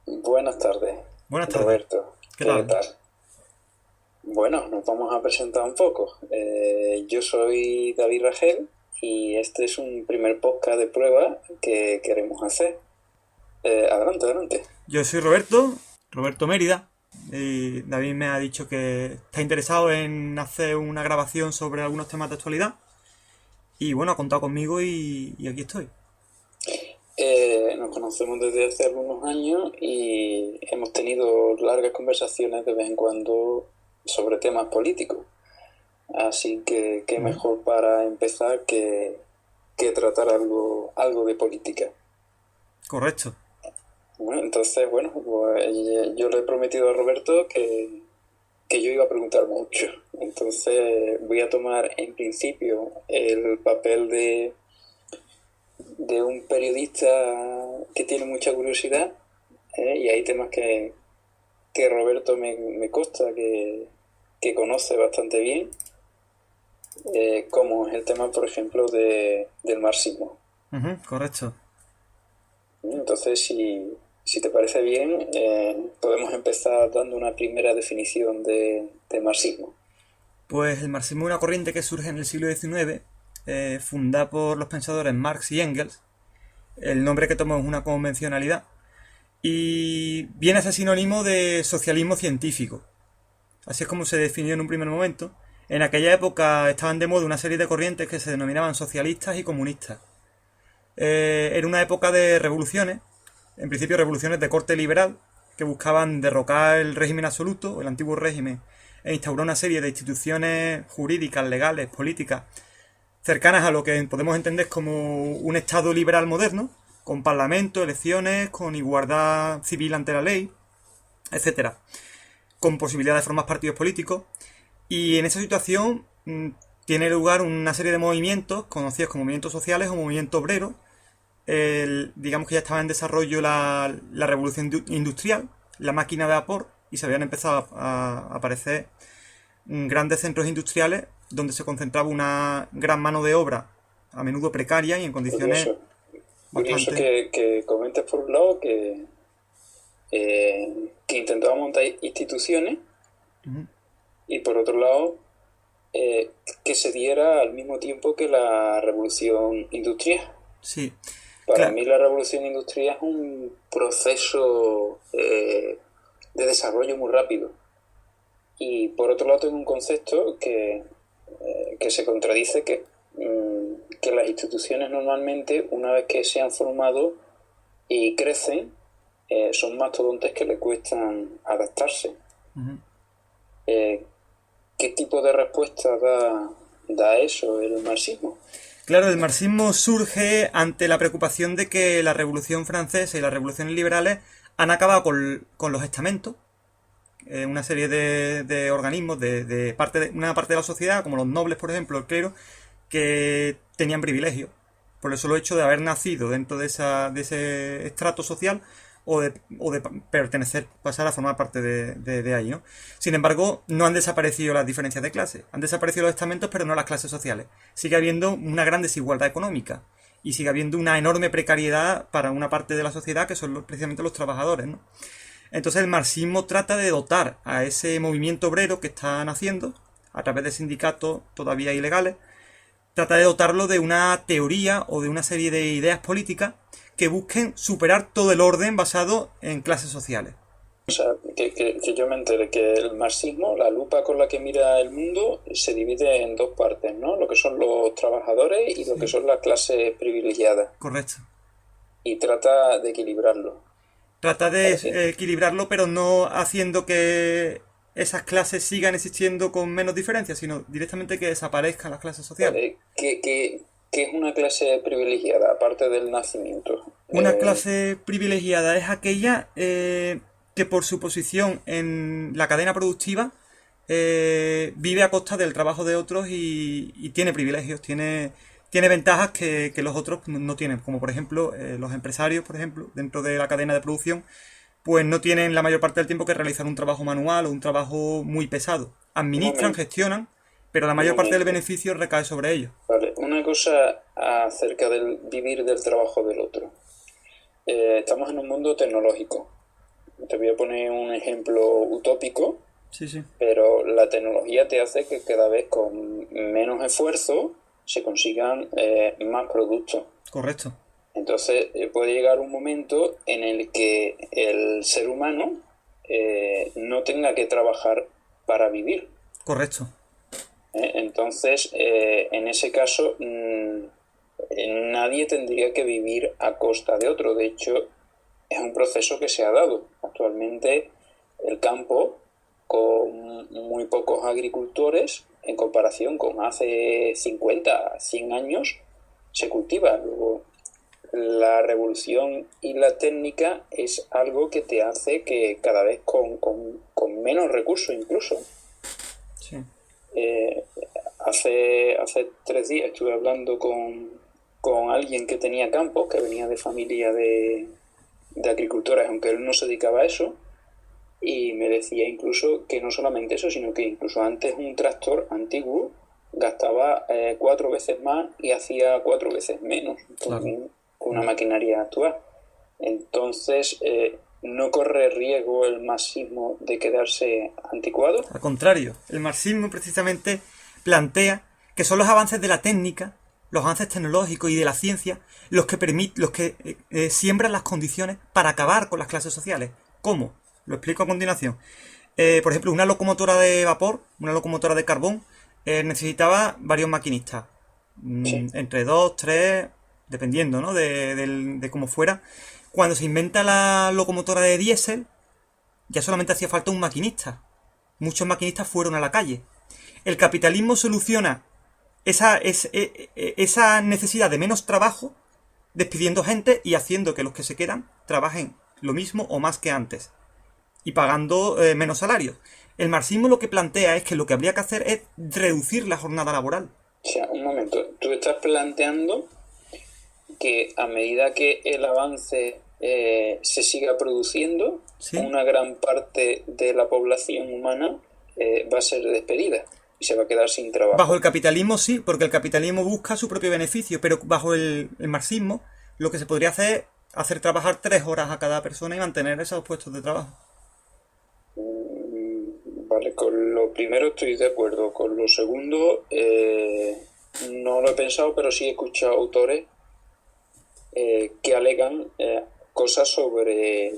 Buenas tardes, Buenas tardes. Roberto. ¿Qué ¿Qué tal? tal? Bueno, nos vamos a presentar un poco. Yo soy David Ragel y este es un primer podcast de prueba que queremos hacer. Adelante, adelante. Yo soy Roberto Mérida. Y David me ha dicho que está interesado en hacer una grabación sobre algunos temas de actualidad. Y bueno, ha contado conmigo y aquí estoy. Nos conocemos desde hace algunos años y hemos tenido largas conversaciones de vez en cuando sobre temas políticos. Así que qué Ujú. mejor para empezar que tratar algo de política. Correcto. Bueno, entonces, bueno, pues yo le he prometido a Roberto que yo iba a preguntar mucho. Entonces voy a tomar en principio el papel de un periodista que tiene mucha curiosidad, y hay temas que Roberto me consta que conoce bastante bien, como es el tema, por ejemplo, del marxismo. Ujú, correcto. Entonces, si te parece bien, podemos empezar dando una primera definición de marxismo. Pues el marxismo es una corriente que surge en el siglo XIX, fundada por los pensadores Marx y Engels. El nombre que tomó es una convencionalidad. Y viene a ser sinónimo de socialismo científico. Así es como se definió en un primer momento. En aquella época estaban de moda una serie de corrientes que se denominaban socialistas y comunistas. Era una época de revoluciones, en principio revoluciones de corte liberal, que buscaban derrocar el régimen absoluto, el antiguo régimen, e instaurar una serie de instituciones jurídicas, legales, políticas, cercanas a lo que podemos entender como un Estado liberal moderno, con parlamento, elecciones, con igualdad civil ante la ley, etcétera, con posibilidad de formar partidos políticos. Y en esa situación tiene lugar una serie de movimientos conocidos como movimientos sociales o movimientos obreros. Digamos que ya estaba en desarrollo la revolución industrial, la máquina de vapor, y se habían empezado a aparecer grandes centros industriales donde se concentraba una gran mano de obra, a menudo precaria y en condiciones Curioso, curioso bastante... que comentes por un lado que intentaba montar instituciones y por otro lado que se diera al mismo tiempo que la revolución industrial. Sí, Para claro. mí la revolución industrial es un proceso de desarrollo muy rápido. Y por otro lado tengo un concepto que se contradice, que las instituciones normalmente, una vez que se han formado y crecen, son mastodontes que le cuestan adaptarse. Eh, ¿Qué tipo de respuesta da eso el marxismo? Claro, el marxismo surge ante la preocupación de que la Revolución Francesa y las revoluciones liberales han acabado con los estamentos, una serie de organismos de una parte de la sociedad, como los nobles, por ejemplo, el clero, que tenían privilegios. Por eso lo hecho de haber nacido dentro de ese estrato social o de pertenecer, pasar a formar parte de ahí, ¿no? Sin embargo, no han desaparecido las diferencias de clase. Han desaparecido los estamentos, pero no las clases sociales. Sigue habiendo una gran desigualdad económica y sigue habiendo una enorme precariedad para una parte de la sociedad que son precisamente los trabajadores, ¿no? Entonces el marxismo trata de dotar a ese movimiento obrero que está naciendo, a través de sindicatos todavía ilegales, trata de dotarlo de una teoría o de una serie de ideas políticas que busquen superar todo el orden basado en clases sociales. O sea, que yo me entere que el marxismo, la lupa con la que mira el mundo, se divide en dos partes, ¿no? Lo que son los trabajadores y lo que Sí, son las clases privilegiadas. correcto. Y trata de equilibrarlo. Trata de Vale. equilibrarlo, pero no haciendo que esas clases sigan existiendo con menos diferencia, sino directamente que desaparezcan las clases sociales. Vale. ¿Qué es una clase privilegiada, aparte del nacimiento? Una clase privilegiada es aquella que por su posición en la cadena productiva vive a costa del trabajo de otros y tiene privilegios, tiene ventajas que los otros no tienen, como por ejemplo los empresarios, por ejemplo, dentro de la cadena de producción, pues no tienen la mayor parte del tiempo que realizar un trabajo manual o un trabajo muy pesado. Un Administran, momento, gestionan, pero la un mayor parte del momento. beneficio recae sobre ellos. Vale. Una cosa acerca del vivir del trabajo del otro. Estamos en un mundo tecnológico. te voy a poner un ejemplo utópico, Sí, sí. pero la tecnología te hace que cada vez con menos esfuerzo se consigan más productos. Correcto. Entonces puede llegar un momento en el que el ser humano no tenga que trabajar para vivir. Correcto. Entonces, en ese caso, nadie tendría que vivir a costa de otro. De hecho, es un proceso que se ha dado. Actualmente, el campo, con muy pocos agricultores, en comparación con hace 50, 100 años, se cultiva. Luego, la revolución y la técnica es algo que te hace que cada vez con menos recursos incluso. Sí. Hace 3 días estuve hablando con alguien que tenía campos, que venía de familia de agricultores, aunque él no se dedicaba a eso, y me decía incluso que no solamente eso, sino que incluso antes un tractor antiguo gastaba 4 veces más y hacía 4 veces menos Claro. con una maquinaria actual. Entonces, ¿no corre riesgo el marxismo de quedarse anticuado? Al contrario, el marxismo precisamente plantea que son los avances de la técnica, los avances tecnológicos y de la ciencia los que siembran las condiciones para acabar con las clases sociales. ¿Cómo? Lo explico a continuación. Por ejemplo, una locomotora de vapor, una locomotora de carbón, necesitaba varios maquinistas. Sí. Entre 2, 3, dependiendo, ¿no? de cómo fuera. Cuando se inventa la locomotora de diésel, ya solamente hacía falta un maquinista. Muchos maquinistas fueron a la calle. El capitalismo soluciona esa necesidad de menos trabajo despidiendo gente y haciendo que los que se quedan trabajen lo mismo o más que antes y pagando menos salarios. El marxismo lo que plantea es que lo que habría que hacer es reducir la jornada laboral. O sea, un momento, tú estás planteando que a medida que el avance se siga produciendo, ¿Sí? una gran parte de la población humana va a ser despedida y se va a quedar sin trabajo. Bajo el capitalismo sí, porque el capitalismo busca su propio beneficio, pero bajo el marxismo lo que se podría hacer es hacer trabajar 3 horas a cada persona y mantener esos puestos de trabajo. Vale, con lo primero estoy de acuerdo. Con lo segundo, no lo he pensado, pero sí he escuchado autores que alegan cosas sobre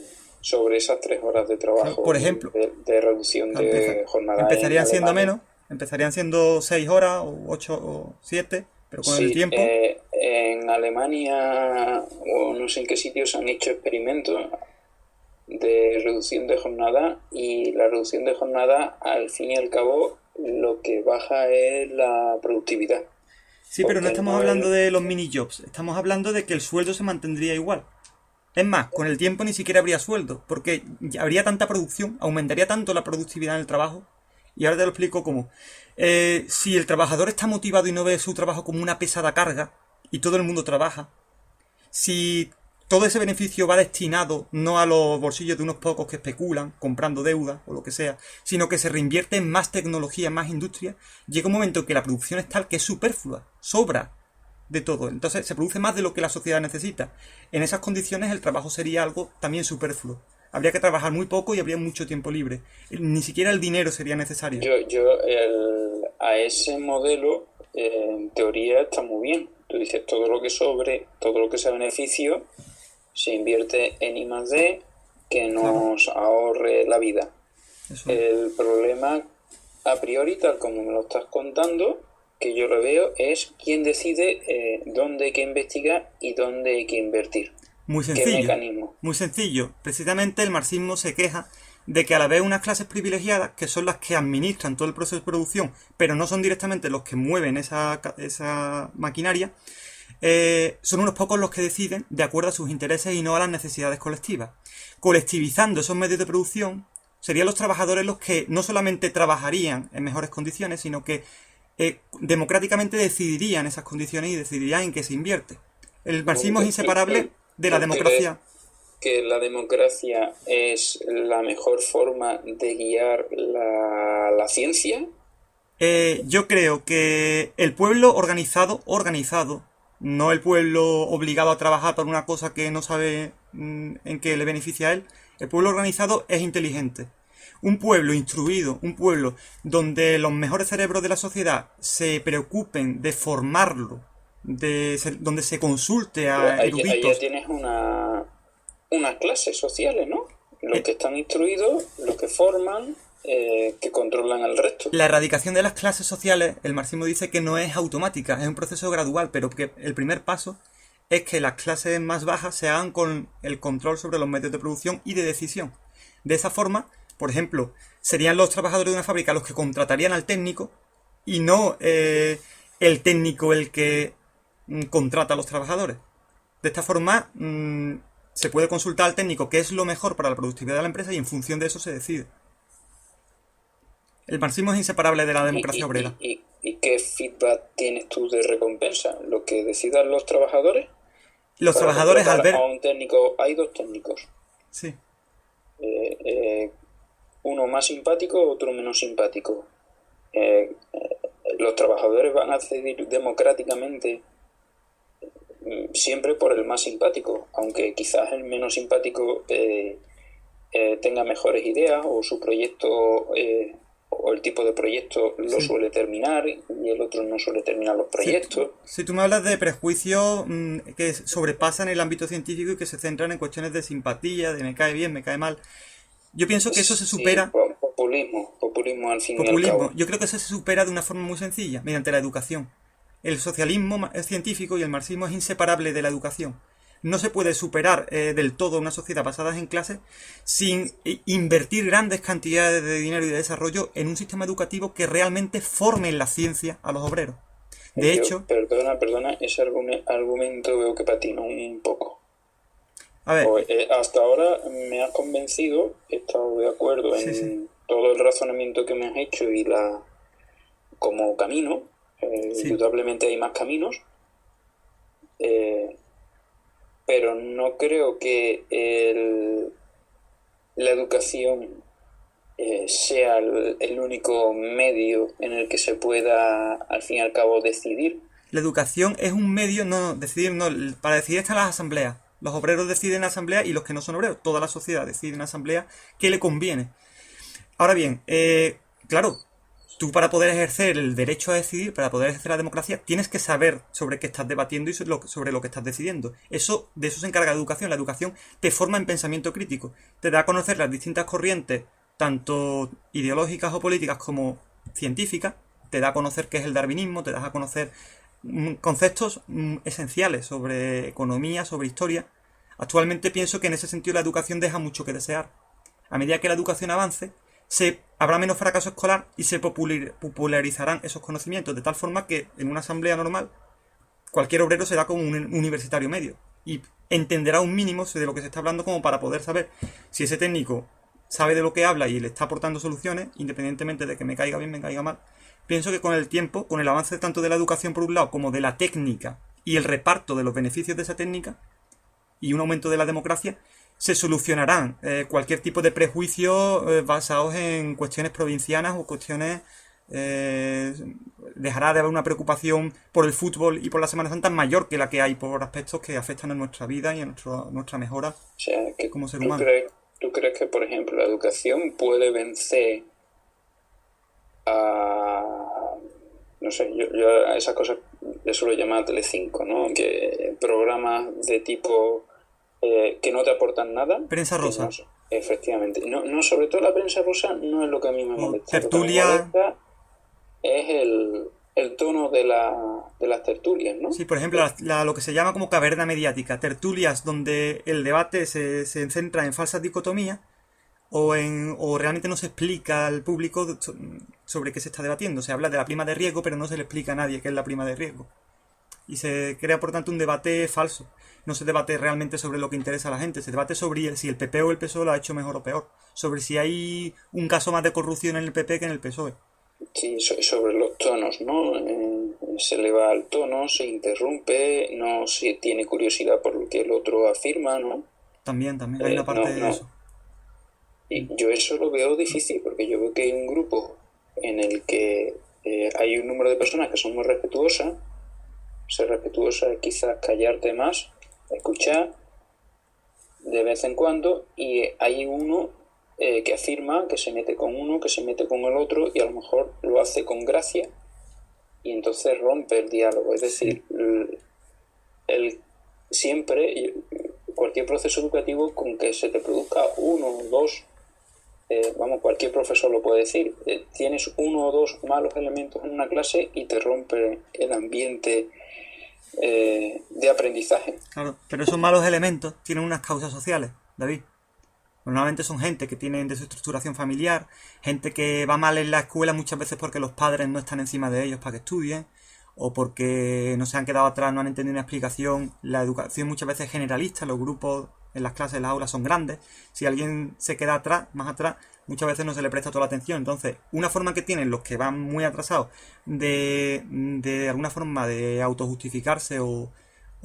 esas 3 horas de trabajo. Por ejemplo, de reducción de jornada. Empezarían siendo menos, empezarían siendo 6 horas o 8 o 7, pero con el tiempo... En Alemania o no sé en qué sitios se han hecho experimentos de reducción de jornada, y la reducción de jornada al fin y al cabo lo que baja es la productividad. Sí, pero no estamos hablando de los mini jobs, estamos hablando de que el sueldo se mantendría igual. Es más, con el tiempo ni siquiera habría sueldo, porque habría tanta producción, aumentaría tanto la productividad en el trabajo. Y ahora te lo explico cómo. Si el trabajador está motivado y no ve su trabajo como una pesada carga, y todo el mundo trabaja, si todo ese beneficio va destinado no a los bolsillos de unos pocos que especulan, comprando deuda o lo que sea, sino que se reinvierte en más tecnología, en más industria, llega un momento en que la producción es tal que es superflua, sobra de todo. Entonces se produce más de lo que la sociedad necesita. En esas condiciones el trabajo sería algo también superfluo. Habría que trabajar muy poco y habría mucho tiempo libre. Ni siquiera el dinero sería necesario. A ese modelo, en teoría, está muy bien. Tú dices, todo lo que sobre, todo lo que sea beneficio, se invierte en I+D, que nos ahorre la vida. Eso. El problema, a priori, tal como me lo estás contando, que yo lo veo, es quién decide dónde hay que investigar y dónde hay que invertir. Muy sencillo. ¿Qué mecanismo? Muy sencillo. Precisamente el marxismo se queja de que a la vez unas clases privilegiadas, que son las que administran todo el proceso de producción, pero no son directamente los que mueven esa maquinaria, son unos pocos los que deciden de acuerdo a sus intereses y no a las necesidades colectivas. Colectivizando esos medios de producción, serían los trabajadores los que no solamente trabajarían en mejores condiciones, sino que democráticamente decidirían esas condiciones y decidirían en qué se invierte. El marxismo es inseparable de la democracia. Que la democracia es la mejor forma de guiar la ciencia. Yo creo que el pueblo organizado, no el pueblo obligado a trabajar por una cosa que no sabe en qué le beneficia a él, El pueblo organizado es inteligente. Un pueblo instruido, un pueblo donde los mejores cerebros de la sociedad se preocupen de formarlo, donde se consulte Pero a ahí ya eruditos. tienes unas clases sociales, ¿no? Los que están instruidos, los que forman, que controlan al resto. La erradicación de las clases sociales, el marxismo dice que no es automática, es un proceso gradual, pero que el primer paso es que las clases más bajas se hagan con el control sobre los medios de producción y de decisión. De esa forma, por ejemplo, serían los trabajadores de una fábrica los que contratarían al técnico y no el técnico el que contrata a los trabajadores. De esta forma, se puede consultar al técnico qué es lo mejor para la productividad de la empresa y en función de eso se decide. El marxismo es inseparable de la democracia obrera. ¿Y qué feedback tienes tú de recompensa? ¿Lo que decidan los trabajadores? Los Para trabajadores al contratar ver... a un técnico, hay dos técnicos. Sí. Uno más simpático, otro menos simpático. Los trabajadores van a decidir democráticamente siempre por el más simpático, aunque quizás el menos simpático tenga mejores ideas o su proyecto o el tipo de proyecto lo suele terminar y el otro no suele terminar los proyectos. Si tú me hablas de prejuicios que sobrepasan el ámbito científico y que se centran en cuestiones de simpatía, de me cae bien, me cae mal, yo pienso que eso se supera... Populismo al fin y al cabo. Yo creo que eso se supera de una forma muy sencilla, mediante la educación. El socialismo es científico y el marxismo es inseparable de la educación. No se puede superar del todo una sociedad basada en clases sin invertir grandes cantidades de dinero y de desarrollo en un sistema educativo que realmente forme en la ciencia a los obreros. De hecho... Perdona, ese argumento veo que patina un poco. A ver. Hasta ahora me has convencido, he estado de acuerdo en todo el razonamiento que me has hecho y como camino. Indudablemente hay más caminos. Pero no creo que la educación sea el único medio en el que se pueda, al fin y al cabo, decidir. La educación es un medio, para decidir están las asambleas. Los obreros deciden en asamblea y los que no son obreros, toda la sociedad decide en asamblea qué le conviene. Ahora bien, claro, tú para poder ejercer el derecho a decidir, para poder ejercer la democracia, tienes que saber sobre qué estás debatiendo y sobre lo que estás decidiendo. De eso se encarga la educación. La educación te forma en pensamiento crítico. Te da a conocer las distintas corrientes, tanto ideológicas o políticas como científicas. Te da a conocer qué es el darwinismo, te das a conocer conceptos esenciales sobre economía, sobre historia. Actualmente pienso que en ese sentido la educación deja mucho que desear. A medida que la educación avance, habrá menos fracaso escolar y se popularizarán esos conocimientos de tal forma que en una asamblea normal cualquier obrero será como un universitario medio y entenderá un mínimo de lo que se está hablando como para poder saber si ese técnico sabe de lo que habla y le está aportando soluciones, independientemente de que me caiga bien, me caiga mal. Pienso que con el tiempo, con el avance tanto de la educación por un lado como de la técnica y el reparto de los beneficios de esa técnica y un aumento de la democracia, se solucionarán cualquier tipo de prejuicios basados en cuestiones provincianas o cuestiones... dejará de haber una preocupación por el fútbol y por la Semana Santa mayor que la que hay por aspectos que afectan a nuestra vida y a nuestra mejora, o sea, que como ser humano. ¿Tú crees que, por ejemplo, la educación puede vencer a... no sé, yo a esas cosas le suelo llamar a Telecinco, ¿no? Que programas de tipo... que no te aportan nada. Prensa rosa. Efectivamente. No, sobre todo la prensa rosa no es lo que a mí me molesta. Tertulia. Lo que me molesta es el tono de las tertulias, ¿no? Sí, por ejemplo, lo que se llama como caverna mediática. Tertulias donde el debate se centra en falsas dicotomías o realmente no se explica al público sobre qué se está debatiendo. Se habla de la prima de riesgo, pero no se le explica a nadie qué es la prima de riesgo. Y se crea, por tanto, un debate falso. No se debate realmente sobre lo que interesa a la gente. Se debate sobre si el PP o el PSOE lo ha hecho mejor o peor. Sobre si hay un caso más de corrupción en el PP que en el PSOE. Sí, sobre los tonos, ¿no? Se le va al tono, se interrumpe, no se tiene curiosidad por lo que el otro afirma, ¿no? También hay una parte de eso. Y yo eso lo veo difícil, porque yo veo que hay un grupo en el que hay un número de personas que son muy respetuosas. Ser respetuosa es quizás callarte más, escuchar, de vez en cuando, y hay uno que afirma que se mete con uno, que se mete con el otro, y a lo mejor lo hace con gracia, y entonces rompe el diálogo. Es decir, siempre, cualquier proceso educativo, con que se te produzca uno o dos, cualquier profesor lo puede decir, tienes uno o dos malos elementos en una clase y te rompe el ambiente de aprendizaje. Claro, pero esos malos elementos tienen unas causas sociales, David. Normalmente son gente que tiene desestructuración familiar, gente que va mal en la escuela muchas veces porque los padres no están encima de ellos para que estudien, o porque no se han quedado atrás, no han entendido una explicación. La educación muchas veces es generalista, los grupos en las clases, en las aulas son grandes. Si alguien se queda atrás, más atrás, muchas veces no se le presta toda la atención. Entonces, una forma que tienen los que van muy atrasados de alguna forma de autojustificarse o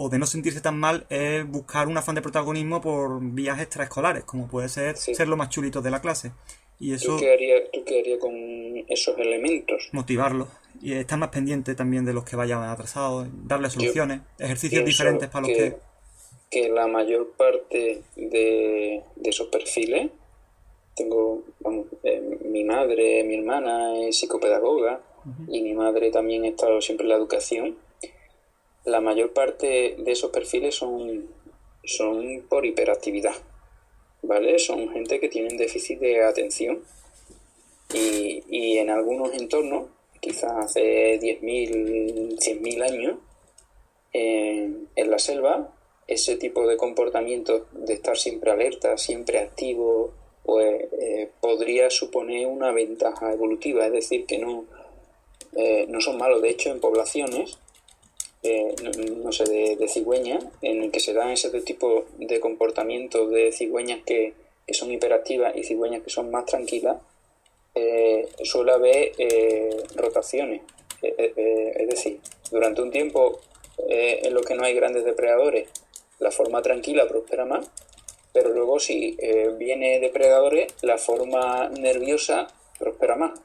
de no sentirse tan mal es buscar un afán de protagonismo por vías extraescolares, como puede ser ser los más chulitos de la clase. Y eso, ¿Tú qué harías con esos elementos? motivarlos y estar más pendiente también de los que vayan atrasados, darles soluciones, ejercicios diferentes para los que la mayor parte de esos perfiles, mi madre, mi hermana es psicopedagoga, y mi madre también ha estado siempre en la educación. La mayor parte de esos perfiles son por hiperactividad, ¿vale? Son gente que tienen déficit de atención, y en algunos entornos, quizás hace 10.000, 100.000 años, en la selva, ese tipo de comportamiento de estar siempre alerta, siempre activo, pues podría suponer una ventaja evolutiva. Es decir, que no son malos. De hecho, en poblaciones de cigüeñas, en el que se dan ese tipo de comportamientos de cigüeñas que son hiperactivas y cigüeñas que son más tranquilas, suele haber rotaciones. Es decir, durante un tiempo en lo que no hay grandes depredadores, la forma tranquila prospera más, pero luego si viene depredadores, la forma nerviosa prospera más.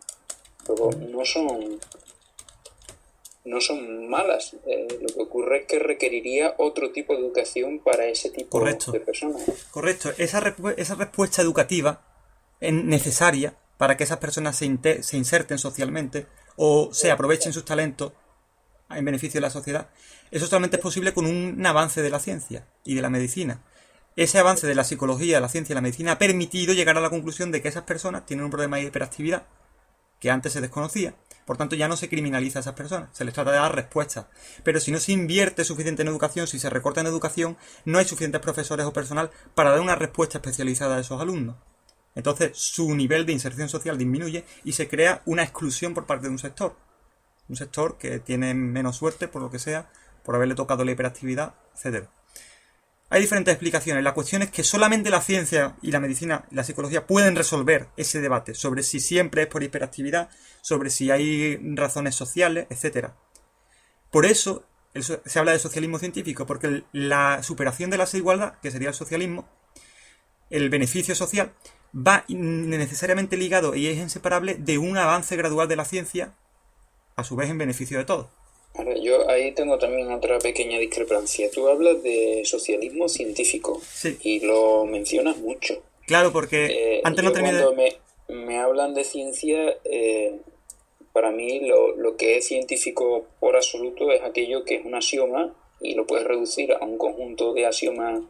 Luego no son malas. Lo que ocurre es que requeriría otro tipo de educación para ese tipo de personas. Correcto. Esa respuesta educativa es necesaria para que esas personas se inserten socialmente o se aprovechen sus talentos en beneficio de la sociedad. Eso solamente es posible con un avance de la ciencia y de la medicina. Ese avance de la psicología, la ciencia y la medicina ha permitido llegar a la conclusión de que esas personas tienen un problema de hiperactividad que antes se desconocía. Por tanto, ya no se criminaliza a esas personas, se les trata de dar respuestas. Pero si no se invierte suficiente en educación, si se recorta en educación, no hay suficientes profesores o personal para dar una respuesta especializada a esos alumnos. Entonces, su nivel de inserción social disminuye y se crea una exclusión por parte de un sector. Un sector que tiene menos suerte, por lo que sea, por haberle tocado la hiperactividad, etc. Hay diferentes explicaciones. La cuestión es que solamente la ciencia y la medicina y la psicología pueden resolver ese debate sobre si siempre es por hiperactividad, sobre si hay razones sociales, etc. Por eso se habla de socialismo científico, porque la superación de la desigualdad, que sería el socialismo, el beneficio social, va necesariamente ligado y es inseparable de un avance gradual de la ciencia, a su vez en beneficio de todos. Ahora, yo ahí tengo también otra pequeña discrepancia. Tú hablas de socialismo científico, sí, y lo mencionas mucho. Claro, porque antes no terminé cuando me hablan de ciencia, para mí lo que es científico por absoluto es aquello que es un axioma y lo puedes reducir a un conjunto de axiomas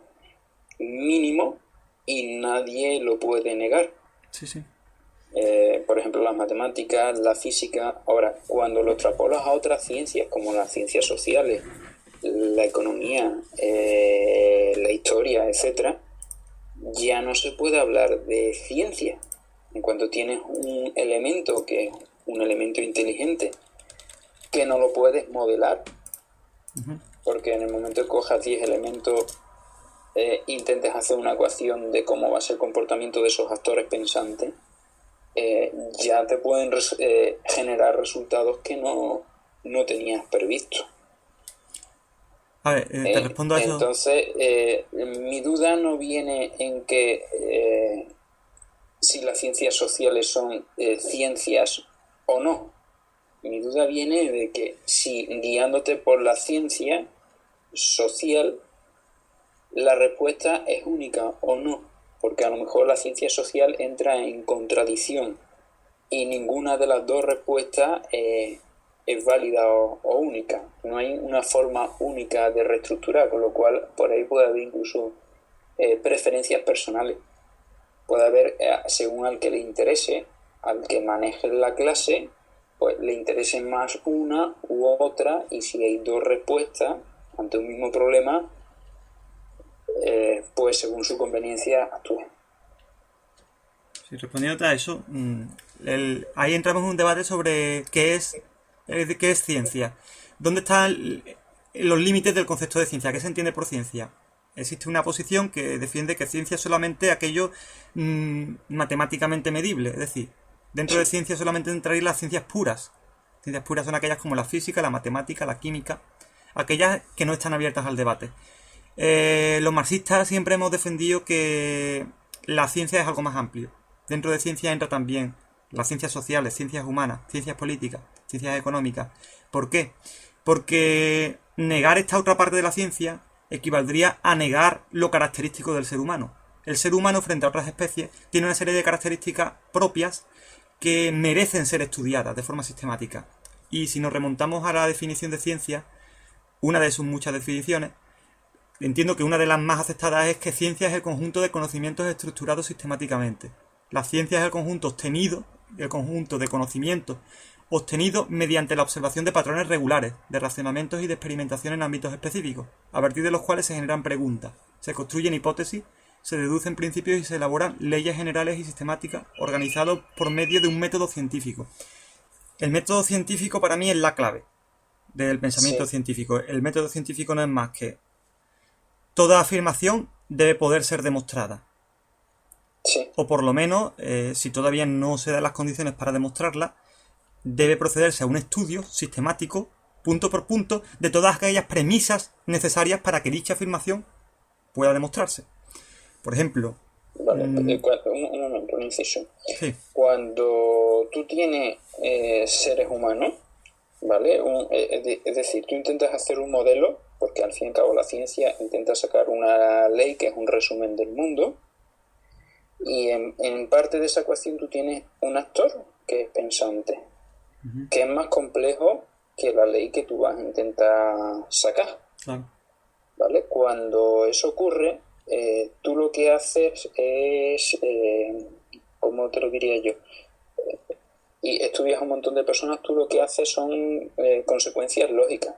mínimo y nadie lo puede negar. Sí, sí. Por ejemplo, las matemáticas, la física. Ahora, cuando lo extrapolas a otras ciencias, como las ciencias sociales, la economía, la historia, etcétera, ya no se puede hablar de ciencia. En cuanto tienes un elemento que es un elemento inteligente, que no lo puedes modelar, porque en el momento que cojas 10 elementos, intentes hacer una ecuación de cómo va a ser el comportamiento de esos actores pensantes, ya te pueden generar resultados que no tenías previsto. A ver, te respondo a eso. Entonces, mi duda no viene en que si las ciencias sociales son ciencias o no. Mi duda viene de que si guiándote por la ciencia social la respuesta es única o no, porque a lo mejor la ciencia social entra en contradicción y ninguna de las dos respuestas es válida o única. No hay una forma única de reestructurar, con lo cual por ahí puede haber incluso preferencias personales. Puede haber, según al que le interese, al que maneje la clase, pues le interese más una u otra, y si hay dos respuestas ante un mismo problema, pues según su conveniencia actúa. Sí, respondiendo a eso, ahí entramos en un debate sobre qué es ciencia. ¿Dónde están los límites del concepto de ciencia? ¿Qué se entiende por ciencia? Existe una posición que defiende que ciencia es solamente aquello matemáticamente medible, es decir, dentro de ciencia solamente entrarían las ciencias puras. Ciencias puras son aquellas como la física, la matemática, la química, aquellas que no están abiertas al debate. Los marxistas siempre hemos defendido que la ciencia es algo más amplio. Dentro de ciencia entra también las ciencias sociales, ciencias humanas, ciencias políticas, ciencias económicas. ¿Por qué? Porque negar esta otra parte de la ciencia equivaldría a negar lo característico del ser humano. El ser humano, frente a otras especies, tiene una serie de características propias que merecen ser estudiadas de forma sistemática. Y si nos remontamos a la definición de ciencia, una de sus muchas definiciones, entiendo que una de las más aceptadas es que ciencia es el conjunto de conocimientos estructurados sistemáticamente. La ciencia es el conjunto de conocimientos obtenidos mediante la observación de patrones regulares, de razonamientos y de experimentación en ámbitos específicos, a partir de los cuales se generan preguntas, se construyen hipótesis, se deducen principios y se elaboran leyes generales y sistemáticas organizados por medio de un método científico. El método científico para mí es la clave del pensamiento científico. El método científico no es más que toda afirmación debe poder ser demostrada. Sí. O por lo menos, si todavía no se dan las condiciones para demostrarla, debe procederse a un estudio sistemático, punto por punto, de todas aquellas premisas necesarias para que dicha afirmación pueda demostrarse. Por ejemplo... Vale, un momento, un inciso. Sí. Cuando tú tienes seres humanos, ¿vale? Es decir, tú intentas hacer un modelo, porque al fin y al cabo la ciencia intenta sacar una ley que es un resumen del mundo, y en parte de esa ecuación tú tienes un actor que es pensante, que es más complejo que la ley que tú vas a intentar sacar. Claro. ¿Vale? Cuando eso ocurre, tú lo que haces es, ¿cómo te lo diría yo? Y estudias a un montón de personas, tú lo que haces son consecuencias lógicas.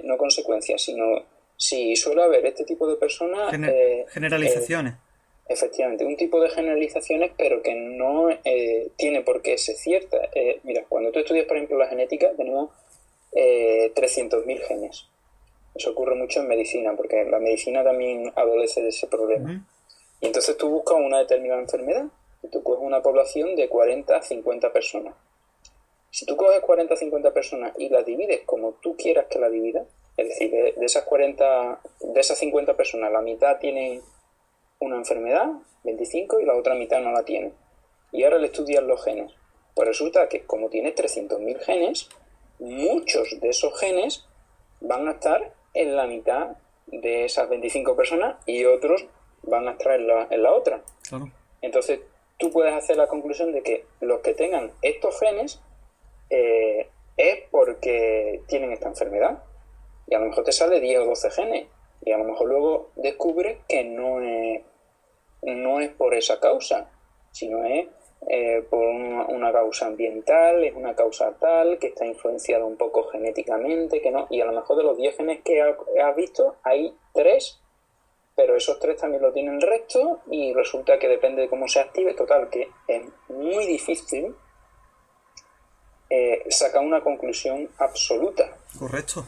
No consecuencias, sino si suele haber este tipo de personas... generalizaciones. Efectivamente, un tipo de generalizaciones, pero que no tiene por qué ser cierta. Mira, cuando tú estudias, por ejemplo, la genética, tenemos 300.000 genes. Eso ocurre mucho en medicina, porque la medicina también adolece de ese problema. Y entonces tú buscas una determinada enfermedad y tú coges una población de 40 a 50 personas. Si tú coges 40 a 50 personas y las divides como tú quieras que la dividas, es decir, de esas 50 personas, la mitad tienen una enfermedad, 25, y la otra mitad no la tiene. Y ahora le estudias los genes. Pues resulta que como tienes 300.000 genes, muchos de esos genes van a estar en la mitad de esas 25 personas y otros van a estar en la otra. Claro. Entonces tú puedes hacer la conclusión de que los que tengan estos genes es porque tienen esta enfermedad. Y a lo mejor te sale 10 o 12 genes. Y a lo mejor luego descubres que no es por esa causa, sino es por una causa ambiental, es una causa tal, que está influenciada un poco genéticamente, que no. Y a lo mejor de los 10 genes que has visto, hay 3, pero esos 3 también lo tienen el resto, y resulta que depende de cómo se active. Total, que es muy difícil sacar una conclusión absoluta. Correcto.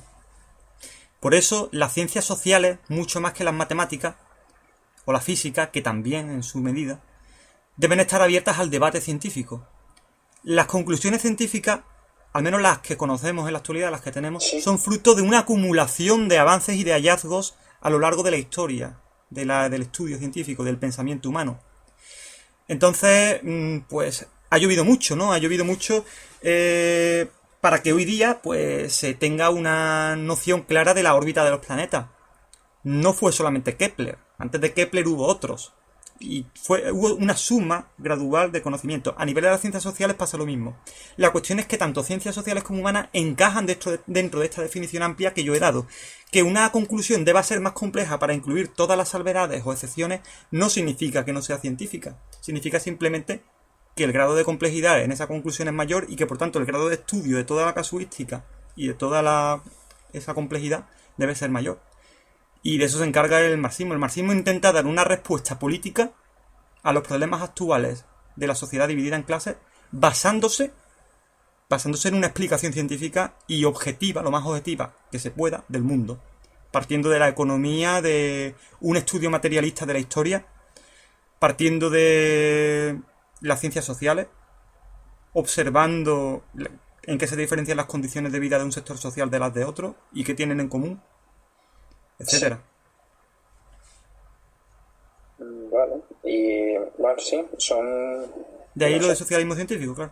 Por eso, las ciencias sociales, mucho más que las matemáticas, o la física, que también en su medida, deben estar abiertas al debate científico. Las conclusiones científicas, al menos las que conocemos en la actualidad, las que tenemos, son fruto de una acumulación de avances y de hallazgos a lo largo de la historia, del estudio científico, del pensamiento humano. Entonces, pues, ha llovido mucho, ¿no? Ha llovido mucho para que hoy día pues se tenga una noción clara de la órbita de los planetas. no fue solamente Kepler. Antes de Kepler hubo otros. Y hubo una suma gradual de conocimiento. A nivel de las ciencias sociales pasa lo mismo. La cuestión es que tanto ciencias sociales como humanas encajan dentro de esta definición amplia que yo he dado. Que una conclusión deba ser más compleja para incluir todas las salvedades o excepciones no significa que no sea científica. Significa simplemente que el grado de complejidad en esa conclusión es mayor y que por tanto el grado de estudio de toda la casuística y de toda esa complejidad debe ser mayor. Y de eso se encarga el marxismo. El marxismo intenta dar una respuesta política a los problemas actuales de la sociedad dividida en clases basándose en una explicación científica y objetiva, lo más objetiva que se pueda, del mundo. Partiendo de la economía, de un estudio materialista de la historia, partiendo de las ciencias sociales, observando en qué se diferencian las condiciones de vida de un sector social de las de otro y qué tienen en común, etcétera. Vale, y bueno, sí, son... De ahí lo de socialismo científico, claro.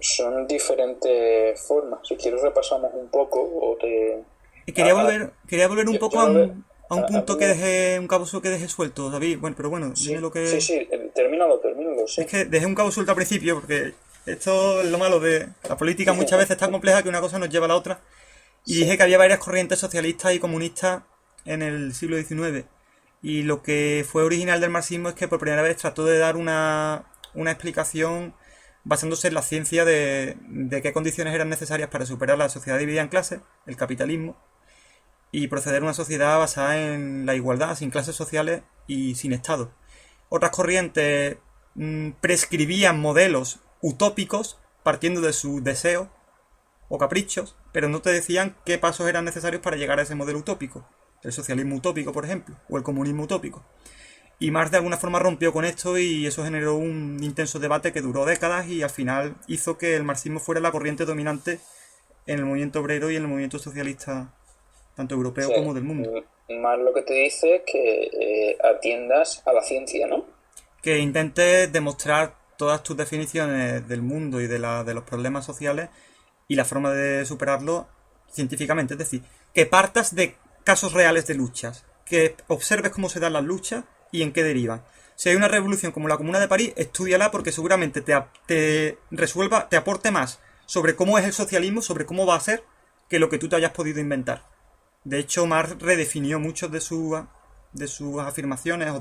Son diferentes formas. Si quieres repasamos un poco o te... Quería volver un poco a un punto que dejé, un cabo suelto que dejé suelto, David. Bueno, pero bueno, sí, dime lo que... Sí, termínalo, sí. Es que dejé un cabo suelto al principio porque esto es lo malo de la política, muchas veces tan compleja que una cosa nos lleva a la otra. Y dije que había varias corrientes socialistas y comunistas en el siglo XIX. Y lo que fue original del marxismo es que por primera vez trató de dar una explicación basándose en la ciencia de qué condiciones eran necesarias para superar la sociedad dividida en clases, el capitalismo, y proceder a una sociedad basada en la igualdad, sin clases sociales y sin Estado. Otras corrientes prescribían modelos utópicos partiendo de sus deseos o caprichos, pero no te decían qué pasos eran necesarios para llegar a ese modelo utópico. El socialismo utópico, por ejemplo, o el comunismo utópico. Y Marx de alguna forma rompió con esto y eso generó un intenso debate que duró décadas y al final hizo que el marxismo fuera la corriente dominante en el movimiento obrero y en el movimiento socialista, tanto europeo como del mundo. Más lo que te dice es que atiendas a la ciencia, ¿no? Que intentes demostrar todas tus definiciones del mundo y de los problemas sociales y la forma de superarlo científicamente. Es decir, que partas de casos reales de luchas, que observes cómo se dan las luchas y en qué derivan. Si hay una revolución como la Comuna de París, estúdiala porque seguramente te resuelva, te aporte más sobre cómo es el socialismo, sobre cómo va a ser, que lo que tú te hayas podido inventar. De hecho, Marx redefinió muchas de sus afirmaciones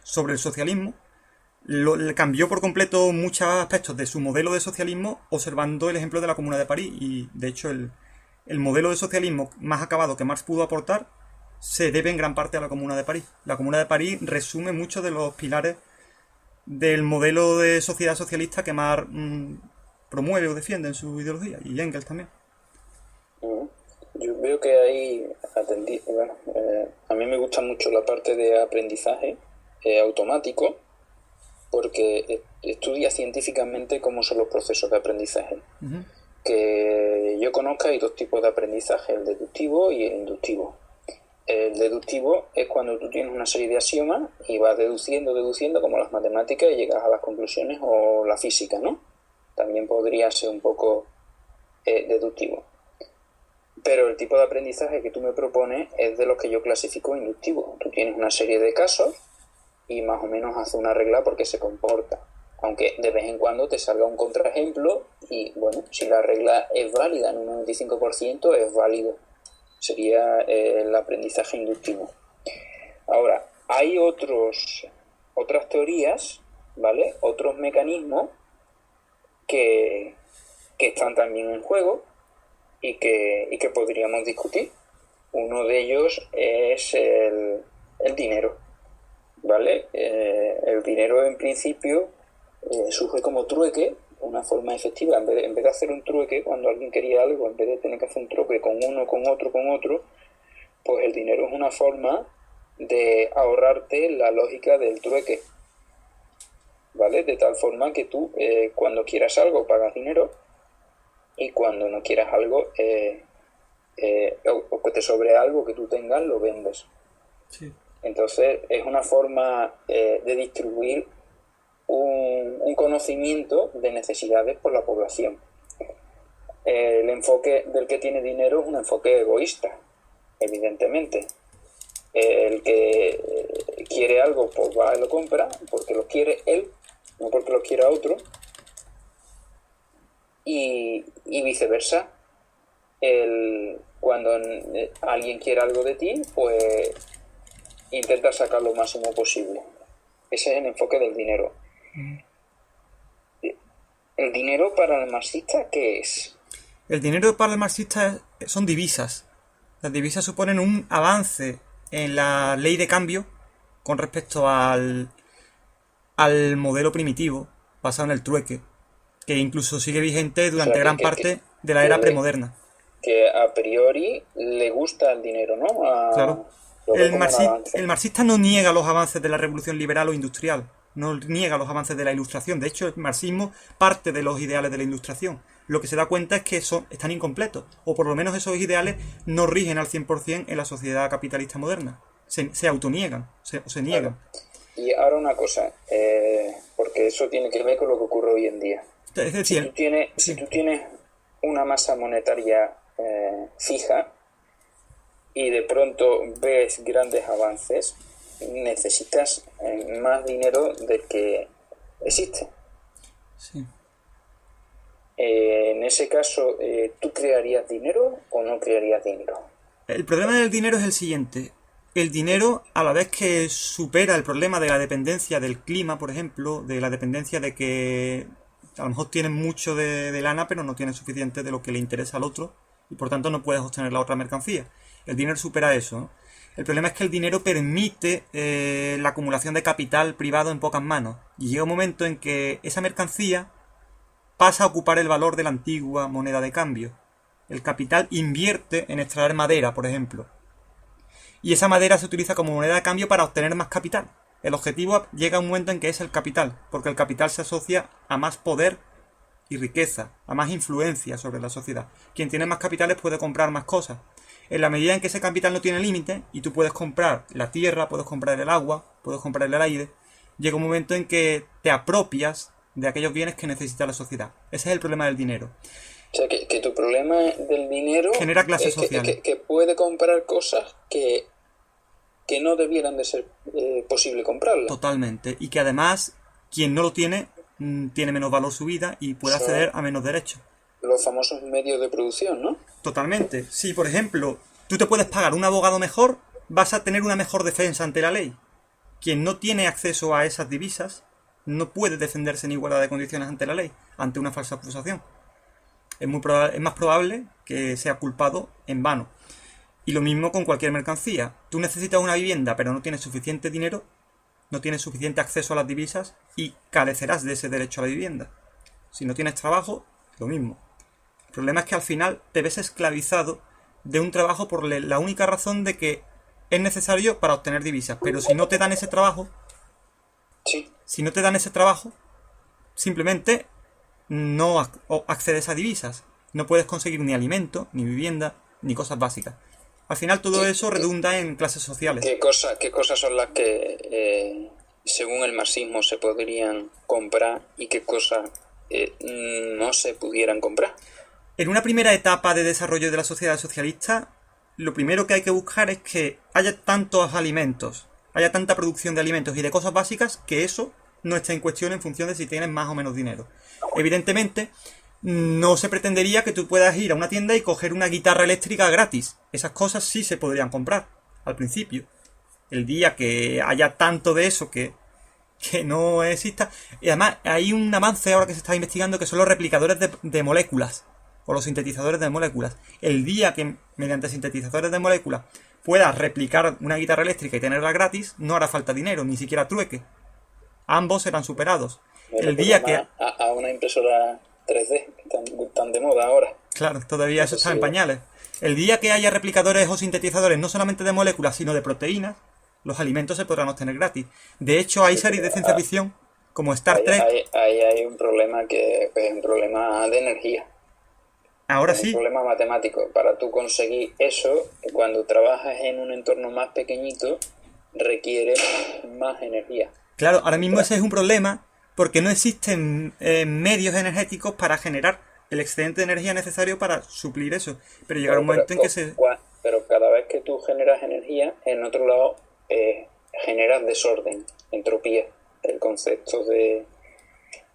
sobre el socialismo. Cambió por completo muchos aspectos de su modelo de socialismo observando el ejemplo de la Comuna de París. Y de hecho el modelo de socialismo más acabado que Marx pudo aportar se debe en gran parte a la Comuna de París. La Comuna de París resume muchos de los pilares del modelo de sociedad socialista que Marx promueve o defiende en su ideología, y Engels también. Yo veo que ahí a mí me gusta mucho la parte de aprendizaje automático, porque estudia científicamente cómo son los procesos de aprendizaje. Uh-huh. Que yo conozca hay dos tipos de aprendizaje, el deductivo y el inductivo. El deductivo es cuando tú tienes una serie de axiomas y vas deduciendo como las matemáticas y llegas a las conclusiones, o la física, ¿no? También podría ser un poco deductivo. Pero el tipo de aprendizaje que tú me propones es de los que yo clasifico inductivo. Tú tienes una serie de casos y más o menos haces una regla porque se comporta. Aunque de vez en cuando te salga un contraejemplo y, bueno, si la regla es válida en un 95% es válido. Sería el aprendizaje inductivo. Ahora, hay otras teorías, ¿vale? Otros mecanismos que están también en juego y que podríamos discutir. Uno de ellos es el dinero, ¿vale? El dinero en principio surge como trueque, una forma efectiva. En vez de hacer un trueque cuando alguien quería algo, en vez de tener que hacer un trueque con uno, con otro, pues el dinero es una forma de ahorrarte la lógica del trueque, ¿vale? De tal forma que tú cuando quieras algo pagas dinero y cuando no quieras algo o que te sobre algo que tú tengas lo vendes. Sí. Entonces es una forma de distribuir un conocimiento de necesidades por la población. El enfoque del que tiene dinero es un enfoque egoísta, evidentemente, El que quiere algo, pues va y lo compra porque lo quiere él, no porque lo quiera otro. Y viceversa. Cuando alguien quiere algo de ti, pues intenta sacar lo máximo posible. Ese es el enfoque del dinero. ¿El dinero para el marxista qué es? El dinero para el marxista son divisas. Las divisas suponen un avance en la ley de cambio con respecto al modelo primitivo basado en el trueque, que incluso sigue vigente durante gran parte de la era premoderna. Que a priori le gusta el dinero, ¿no? Claro. El marxista no niega los avances de la revolución liberal o industrial, no niega los avances de la ilustración. De hecho, el marxismo parte de los ideales de la ilustración. Lo que se da cuenta es que están incompletos, o por lo menos esos ideales no rigen al 100% en la sociedad capitalista moderna. Se autoniegan, se niegan. Claro. Y ahora una cosa, porque eso tiene que ver con lo que ocurre hoy en día. Es decir, si tú tienes una masa monetaria fija y de pronto ves grandes avances, necesitas más dinero del que existe. Sí. En ese caso, ¿tú crearías dinero o no crearías dinero? El problema del dinero es el siguiente. El dinero, a la vez que supera el problema de la dependencia del clima, por ejemplo, de la dependencia de que a lo mejor tienes mucho de lana, pero no tienes suficiente de lo que le interesa al otro, y por tanto no puedes obtener la otra mercancía. El dinero supera eso, ¿no? El problema es que el dinero permite la acumulación de capital privado en pocas manos, y llega un momento en que esa mercancía pasa a ocupar el valor de la antigua moneda de cambio. El capital invierte en extraer madera, por ejemplo, y esa madera se utiliza como moneda de cambio para obtener más capital. El objetivo llega a un momento en que es el capital, porque el capital se asocia a más poder y riqueza, a más influencia sobre la sociedad. Quien tiene más capitales puede comprar más cosas. En la medida en que ese capital no tiene límite, y tú puedes comprar la tierra, puedes comprar el agua, puedes comprar el aire, llega un momento en que te apropias de aquellos bienes que necesita la sociedad. Ese es el problema del dinero. O sea, que tu problema del dinero genera clases sociales. Que puede comprar cosas que no debieran de ser posible comprarlas. Totalmente. Y que además, quien no lo tiene, tiene menos valor su vida y puede acceder a menos derechos. Los famosos medios de producción, ¿no? Totalmente. Si, por ejemplo, tú te puedes pagar un abogado mejor, vas a tener una mejor defensa ante la ley. Quien no tiene acceso a esas divisas no puede defenderse en igualdad de condiciones ante la ley, ante una falsa acusación. Es más probable que sea culpado en vano. Y lo mismo con cualquier mercancía. Tú necesitas una vivienda, pero no tienes suficiente dinero, no tienes suficiente acceso a las divisas y carecerás de ese derecho a la vivienda. Si no tienes trabajo, lo mismo. El problema es que al final te ves esclavizado de un trabajo por la única razón de que es necesario para obtener divisas. Pero si no te dan ese trabajo, simplemente no accedes a divisas. No puedes conseguir ni alimento, ni vivienda, ni cosas básicas. Al final todo eso redunda en clases sociales. ¿Qué cosas son las que, según el marxismo, se podrían comprar y qué cosas no se pudieran comprar? En una primera etapa de desarrollo de la sociedad socialista, lo primero que hay que buscar es que haya tantos alimentos, haya tanta producción de alimentos y de cosas básicas que eso no esté en cuestión en función de si tienes más o menos dinero. Evidentemente, no se pretendería que tú puedas ir a una tienda y coger una guitarra eléctrica gratis. Esas cosas sí se podrían comprar al principio. El día que haya tanto de eso que no exista. Y además hay un avance ahora que se está investigando que son los replicadores de moléculas o los sintetizadores de moléculas. El día que mediante sintetizadores de moléculas puedas replicar una guitarra eléctrica y tenerla gratis, no hará falta dinero, ni siquiera trueque. Ambos serán superados. Bueno, el día que a una impresora 3D, tan de moda ahora. Claro, todavía eso está en pañales. El día que haya replicadores o sintetizadores no solamente de moléculas, sino de proteínas, los alimentos se podrán obtener gratis. De hecho, hay series de ciencia ficción, como Star Trek. Ahí hay un problema que es un problema de energía. Ahora sí. Un problema matemático. Para tú conseguir eso, cuando trabajas en un entorno más pequeñito, requiere más energía. Claro, ahora mismo ese es un problema porque no existen medios energéticos para generar el excedente de energía necesario para suplir eso. Pero llegará un momento en que pero cada vez que tú generas energía, en otro lado generas desorden, entropía. El concepto de...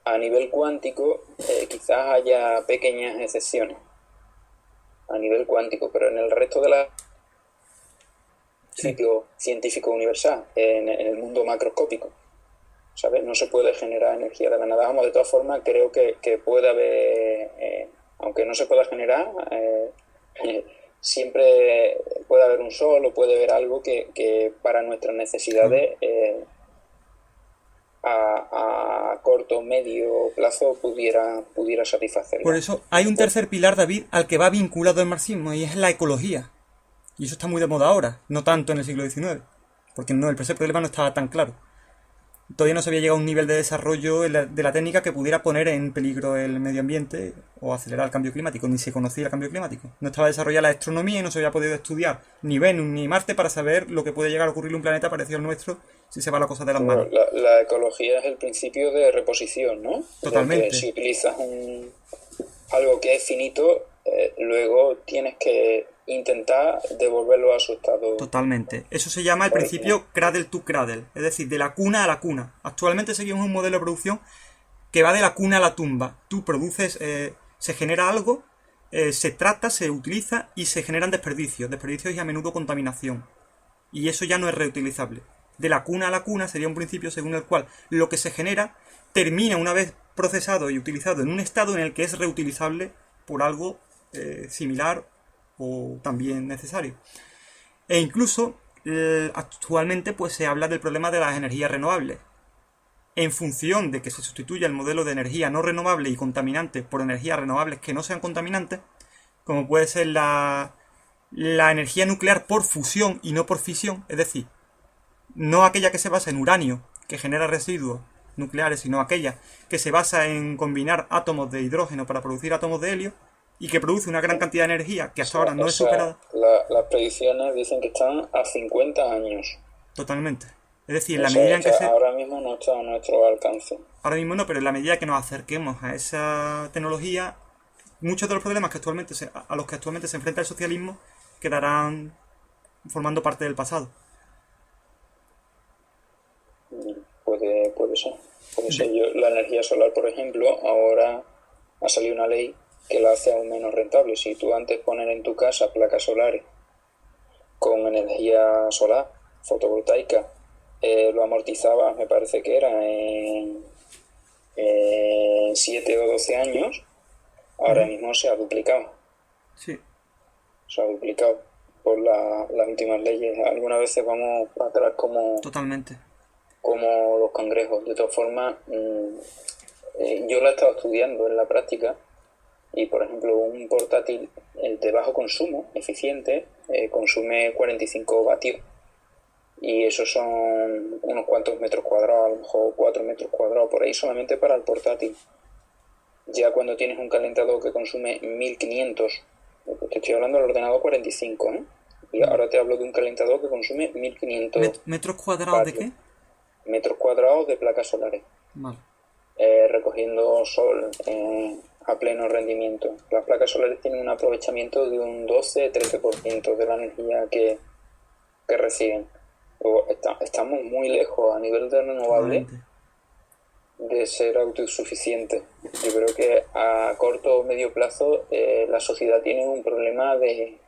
A nivel cuántico quizás haya pequeñas excepciones, a nivel cuántico, pero en el resto de la Sí. científico universal, en el mundo macroscópico, ¿sabes? No se puede generar energía de la nada. Vamos, de todas formas, creo que puede haber, aunque no se pueda generar, siempre puede haber un sol o puede haber algo que para nuestras necesidades a corto o medio plazo pudiera satisfacerla. Por eso hay un tercer pilar, David, al que va vinculado el marxismo, y es la ecología. Y eso está muy de moda ahora, no tanto en el siglo XIX, porque no, ese problema no estaba tan claro. Todavía no se había llegado a un nivel de desarrollo de la técnica que pudiera poner en peligro el medio ambiente o acelerar el cambio climático, ni se conocía el cambio climático. No estaba desarrollada la astronomía y no se había podido estudiar ni Venus ni Marte para saber lo que puede llegar a ocurrir en un planeta parecido al nuestro si se va la cosa de las manos. La ecología es el principio de reposición, ¿no? Totalmente. Si utilizas algo que es finito, luego tienes que intentar devolverlo a su estado. Totalmente. Eso se llama el principio cradle to cradle, es decir, de la cuna a la cuna. Actualmente seguimos un modelo de producción que va de la cuna a la tumba. Tú produces, se genera algo, se trata, se utiliza y se generan desperdicios y a menudo contaminación. Y eso ya no es reutilizable. De la cuna a la cuna sería un principio según el cual lo que se genera termina una vez procesado y utilizado en un estado en el que es reutilizable por algo similar o también necesario. E incluso actualmente pues se habla del problema de las energías renovables. En función de que se sustituya el modelo de energía no renovable y contaminante por energías renovables que no sean contaminantes, como puede ser la energía nuclear por fusión y no por fisión, es decir, no aquella que se basa en uranio, que genera residuos nucleares, sino aquella que se basa en combinar átomos de hidrógeno para producir átomos de helio y que produce una gran cantidad de energía que hasta ahora no es superada. Las predicciones dicen que están a 50 años. Totalmente. Es decir, en la medida en que ahora mismo no está a nuestro alcance. Ahora mismo no, pero en la medida que nos acerquemos a esa tecnología, muchos de los problemas que a los que actualmente se enfrenta el socialismo quedarán formando parte del pasado. Puede ser. La energía solar, por ejemplo, ahora ha salido una ley que la hace aún menos rentable. Si tú antes pones en tu casa placas solares con energía solar, fotovoltaica, lo amortizabas, me parece que era en 7 o 12 años, ahora mismo se ha duplicado. Sí. Se ha duplicado por las últimas leyes. Algunas veces vamos para atrás Totalmente. Como los cangrejos. De todas formas, yo la he estado estudiando en la práctica y, por ejemplo, un portátil de bajo consumo, eficiente, consume 45 vatios. Y esos son unos cuantos metros cuadrados, a lo mejor 4 metros cuadrados, por ahí solamente para el portátil. Ya cuando tienes un calentador que consume 1500, te estoy hablando del ordenador 45, ¿eh? Y ahora te hablo de un calentador que consume 1500. ¿Metros cuadrados de qué? Metros cuadrados de placas solares. Vale. Recogiendo sol a pleno rendimiento. Las placas solares tienen un aprovechamiento de un 12-13% de la energía que reciben. Estamos muy lejos a nivel de renovable de ser autosuficiente. Yo creo que a corto o medio plazo la sociedad tiene un problema de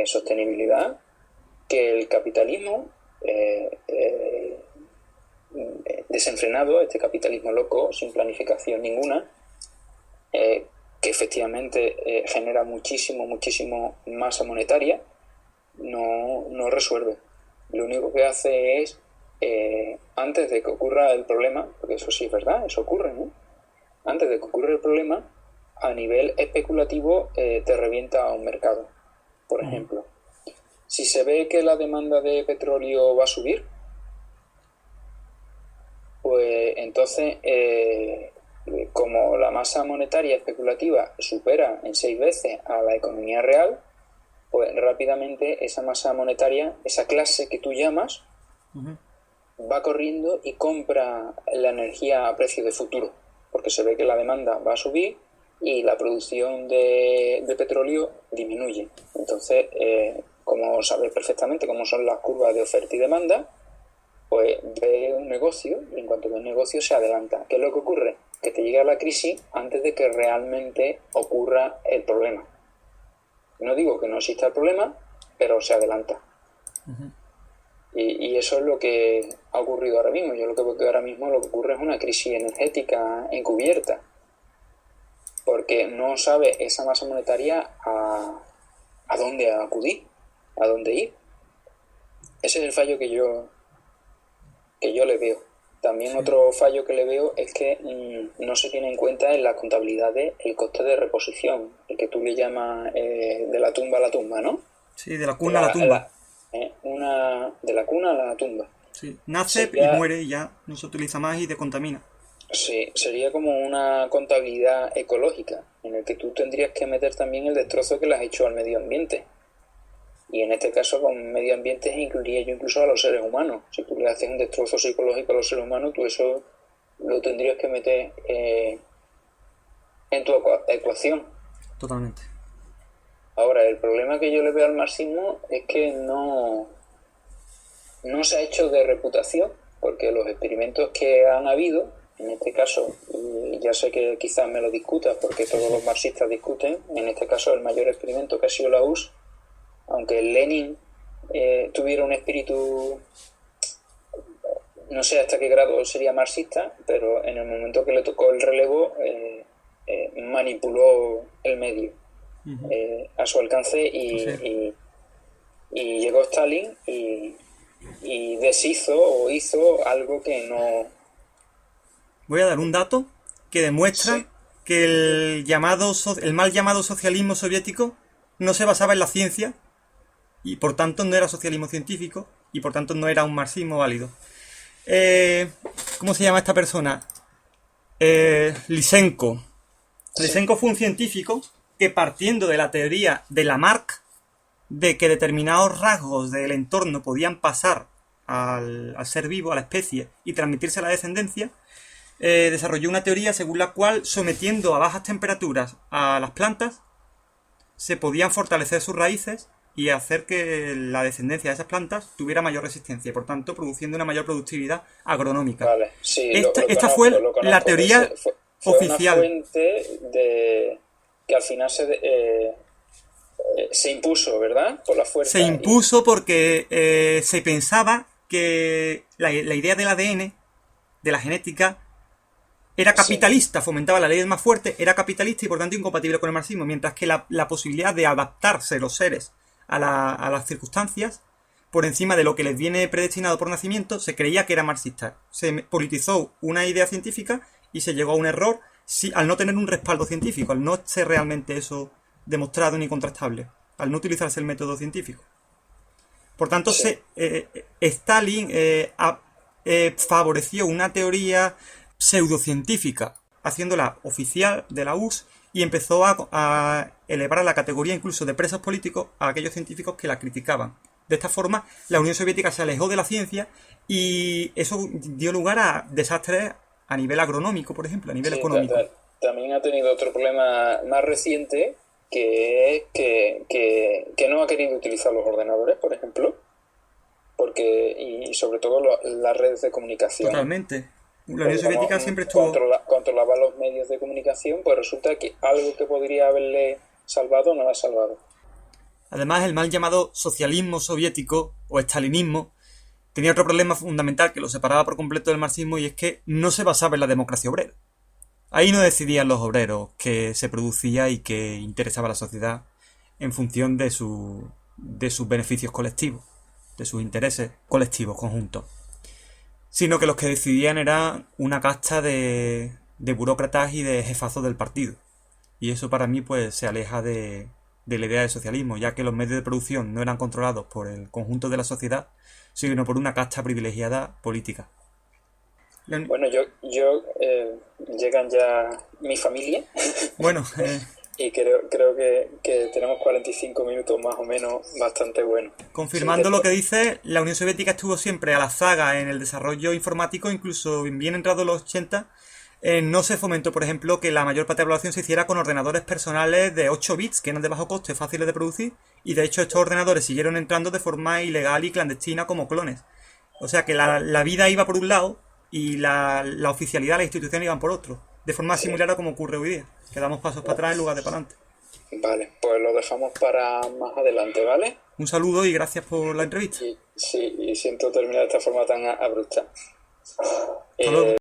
sostenibilidad que el capitalismo desenfrenado, este capitalismo loco, sin planificación ninguna, que efectivamente genera muchísimo masa monetaria, no resuelve. Lo único que hace es, antes de que ocurra el problema, porque eso sí es verdad, eso ocurre, ¿no? Antes de que ocurra el problema, a nivel especulativo te revienta a un mercado. Por ejemplo, si se ve que la demanda de petróleo va a subir, pues entonces, como la masa monetaria especulativa supera en 6 veces a la economía real, pues rápidamente esa masa monetaria, esa clase que tú llamas, va corriendo y compra la energía a precio de futuro, porque se ve que la demanda va a subir y la producción de petróleo disminuye. Entonces, como sabes perfectamente cómo son las curvas de oferta y demanda, pues ve un negocio y en cuanto ve un negocio se adelanta. ¿Qué es lo que ocurre? Que te llega la crisis antes de que realmente ocurra el problema. No digo que no exista el problema, pero se adelanta. Ujú. Y eso es lo que ha ocurrido ahora mismo. Yo lo que veo que ahora mismo lo que ocurre es una crisis energética encubierta, porque no sabe esa masa monetaria a dónde acudir, a dónde ir. Ese es el fallo que yo le veo. También Sí. otro fallo que le veo es que no se tiene en cuenta en las contabilidades el coste de reposición, el que tú le llamas de la tumba a la tumba, ¿no? Sí, de la cuna a la tumba. De la cuna a la tumba. Sí. Nace y Sería, muere y ya no se utiliza más y decontamina. sí, sería como una contabilidad ecológica, en el que tú tendrías que meter también el destrozo que le has hecho al medio ambiente. Y en este caso, con medio ambiente, incluiría yo incluso a los seres humanos. Si tú le haces un destrozo psicológico a los seres humanos, tú eso lo tendrías que meter en tu ecuación. Totalmente. Ahora, el problema que yo le veo al marxismo es que no se ha hecho de reputación, porque los experimentos que han habido, en este caso, y ya sé que quizás me lo discutas porque todos los marxistas discuten, en este caso el mayor experimento que ha sido la URSS, aunque Lenin tuviera un espíritu, no sé hasta qué grado sería marxista, pero en el momento que le tocó el relevo manipuló el medio a su alcance Así es. y llegó Stalin y deshizo o hizo algo que no... Voy a dar un dato que demuestra Sí, que el mal llamado socialismo soviético no se basaba en la ciencia y por tanto no era socialismo científico y por tanto no era un marxismo válido. ¿Cómo se llama esta persona? Lysenko. sí, Lysenko fue un científico que, partiendo de la teoría de Lamarck de que determinados rasgos del entorno podían pasar al ser vivo, a la especie, y transmitirse a la descendencia, desarrolló una teoría según la cual, sometiendo a bajas temperaturas a las plantas, se podían fortalecer sus raíces y hacer que la descendencia de esas plantas tuviera mayor resistencia y, por tanto, produciendo una mayor productividad agronómica. vale, sí, Esta fue lo la conozco. teoría Fue una oficial. fuente que al final se impuso, ¿verdad? Por la Se fuerza. impuso porque se pensaba que la idea del ADN, de la genética, era Sí, capitalista, fomentaba la ley del más fuerte, era capitalista y por tanto incompatible con el marxismo, mientras que la posibilidad de adaptarse los seres a las circunstancias, por encima de lo que les viene predestinado por nacimiento, se creía que era marxista. Se politizó una idea científica y se llegó a un error al no tener un respaldo científico, al no ser realmente eso demostrado ni contrastable, al no utilizarse el método científico. Por tanto, sí, Stalin favoreció una teoría pseudocientífica, haciéndola oficial de la URSS, y empezó a elevar a la categoría incluso de presos políticos a aquellos científicos que la criticaban. De esta forma, la Unión Soviética se alejó de la ciencia y eso dio lugar a desastres a nivel agronómico, por ejemplo, a nivel sí. económico. También ha tenido otro problema más reciente, que es que no ha querido utilizar los ordenadores, por ejemplo, porque y sobre todo las redes de comunicación, Totalmente. La Unión porque como Soviética siempre estuvo... controlaba los medios de comunicación, pues resulta que algo que podría haberle salvado no lo ha salvado. Además, el mal llamado socialismo soviético o estalinismo tenía otro problema fundamental que lo separaba por completo del marxismo, y es que no se basaba en la democracia obrera. Ahí no decidían los obreros qué se producía y qué interesaba a la sociedad en función de sus beneficios colectivos, de sus intereses colectivos conjuntos, sino que los que decidían era una casta de burócratas y de jefazos del partido. Y eso para mí pues se aleja de la idea del socialismo, ya que los medios de producción no eran controlados por el conjunto de la sociedad, sino por una casta privilegiada política. Bueno, llegan ya mi familia Bueno, y creo que tenemos 45 minutos más o menos bastante buenos. Sí, confirmando lo que dice, la Unión Soviética estuvo siempre a la zaga en el desarrollo informático, incluso bien entrados los 80, no se fomentó, por ejemplo, que la mayor parte de la población se hiciera con ordenadores personales de 8 bits, que eran de bajo coste, fáciles de producir, y de hecho estos ordenadores siguieron entrando de forma ilegal y clandestina como clones. O sea que la vida iba por un lado y la oficialidad, la institución iban por otro, de forma Sí. similar a como ocurre hoy día, que damos pasos para atrás en lugar de para adelante. Vale, pues lo dejamos para más adelante, ¿vale? Un saludo y gracias por la entrevista. Y, sí, y siento terminar de esta forma tan abrupta. Hasta luego.